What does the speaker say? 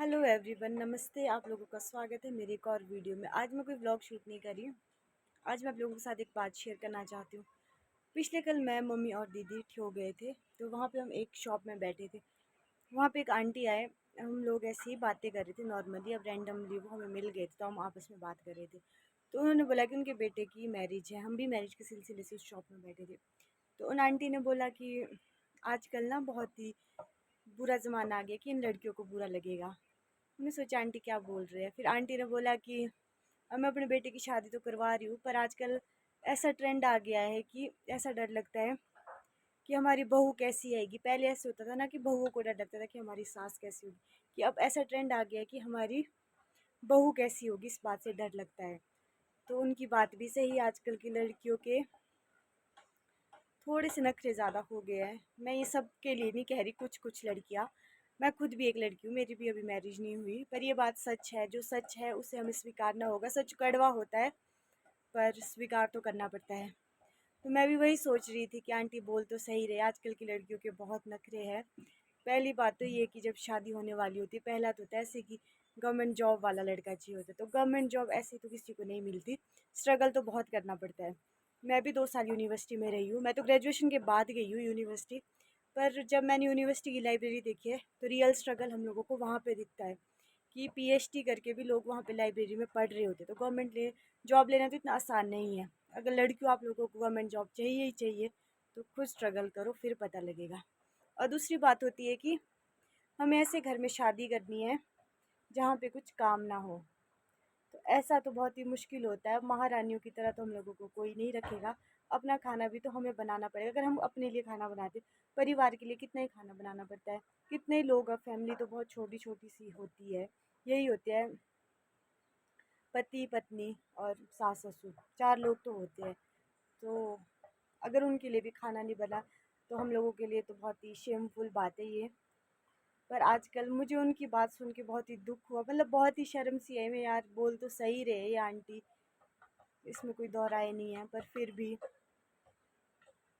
Hello everyone, नमस्ते। आप लोगों का स्वागत है मेरी एक और वीडियो में। आज मैं कोई व्लॉग शूट नहीं कर रही हूँ। आज मैं आप लोगों के साथ एक बात शेयर करना चाहती हूँ। पिछले कल मैं, मम्मी और दीदी ठियो गए थे, तो वहाँ पे हम एक शॉप में बैठे थे। वहाँ पे एक आंटी आए। हम लोग ऐसे ही बातें कर रहे थे नॉर्मली। अब रैंडमली वो हमें मिल गए थे, तो हम आपस में बात कर रहे थे। तो उन्होंने बोला कि उनके बेटे की मैरिज है। हम भी मैरिज के सिलसिले से उस शॉप में बैठे थे। तो उन आंटी ने बोला कि आजकल ना बहुत ही बुरा ज़माना आ गया कि इन लड़कियों को बुरा लगेगा। मैंने सोचा आंटी क्या बोल रहे हैं। फिर आंटी ने बोला कि अब मैं अपने बेटे की शादी तो करवा रही हूँ, पर आजकल ऐसा ट्रेंड आ गया है कि ऐसा डर लगता है कि हमारी बहू कैसी आएगी। पहले ऐसे होता था ना कि बहुओं को डर लगता था कि हमारी सास कैसी होगी, कि अब ऐसा ट्रेंड आ गया है कि हमारी बहू कैसी होगी, इस बात से डर लगता है। तो उनकी बात भी सही है। आजकल की लड़कियों के थोड़े से नखरे ज़्यादा हो गए हैं। मैं ये सब के लिए नहीं कह रही, कुछ कुछ लड़कियाँ, मैं खुद भी एक लड़की हूँ, मेरी भी अभी मैरिज नहीं हुई। पर ये बात सच है, जो सच है उसे हमें स्वीकारना होगा। सच कड़वा होता है, पर स्वीकार तो करना पड़ता है। तो मैं भी वही सोच रही थी कि आंटी बोल तो सही रहे, आजकल की लड़कियों के बहुत नखरे हैं। पहली बात तो ये कि जब शादी होने वाली होती है, पहला तो होता है ऐसे कि गवर्नमेंट जॉब वाला लड़का चाहिए होता है। तो गवर्नमेंट जॉब ऐसे तो किसी को नहीं मिलती, स्ट्रगल तो बहुत करना पड़ता है। मैं भी 2 साल यूनिवर्सिटी में रही हूँ। मैं तो ग्रेजुएशन के बाद गई हूँ यूनिवर्सिटी। पर जब मैंने यूनिवर्सिटी की लाइब्रेरी देखी है, तो रियल स्ट्रगल हम लोगों को वहाँ पे दिखता है कि पीएचडी करके भी लोग वहाँ पे लाइब्रेरी में पढ़ रहे होते। तो जॉब लेना तो इतना आसान नहीं है। अगर लड़कियों आप लोगों को गवर्नमेंट जॉब चाहिए ही चाहिए, तो खुद स्ट्रगल करो, फिर पता लगेगा। और दूसरी बात होती है कि हमें ऐसे घर में शादी करनी है जहाँ पे कुछ काम ना हो। तो ऐसा तो बहुत ही मुश्किल होता है। महारानियों की तरह तो हम लोगों को कोई नहीं रखेगा। अपना खाना भी तो हमें बनाना पड़ेगा। अगर हम अपने लिए खाना बनाते, परिवार के लिए कितना ही खाना बनाना पड़ता है। कितने ही लोग, अब फैमिली तो बहुत छोटी छोटी सी होती है। यही होते हैं, पति पत्नी और सास ससुर, 4 लोग तो होते हैं। तो अगर उनके लिए भी खाना नहीं बना, तो हम लोगों के लिए तो बहुत ही शेमफुल बात है ये। पर आजकल मुझे उनकी बात सुन के बहुत ही दुख हुआ, मतलब बहुत ही शर्म सी है। मैं यार, बोल तो सही रहे ये आंटी, इसमें कोई दो राय नहीं है, पर फिर भी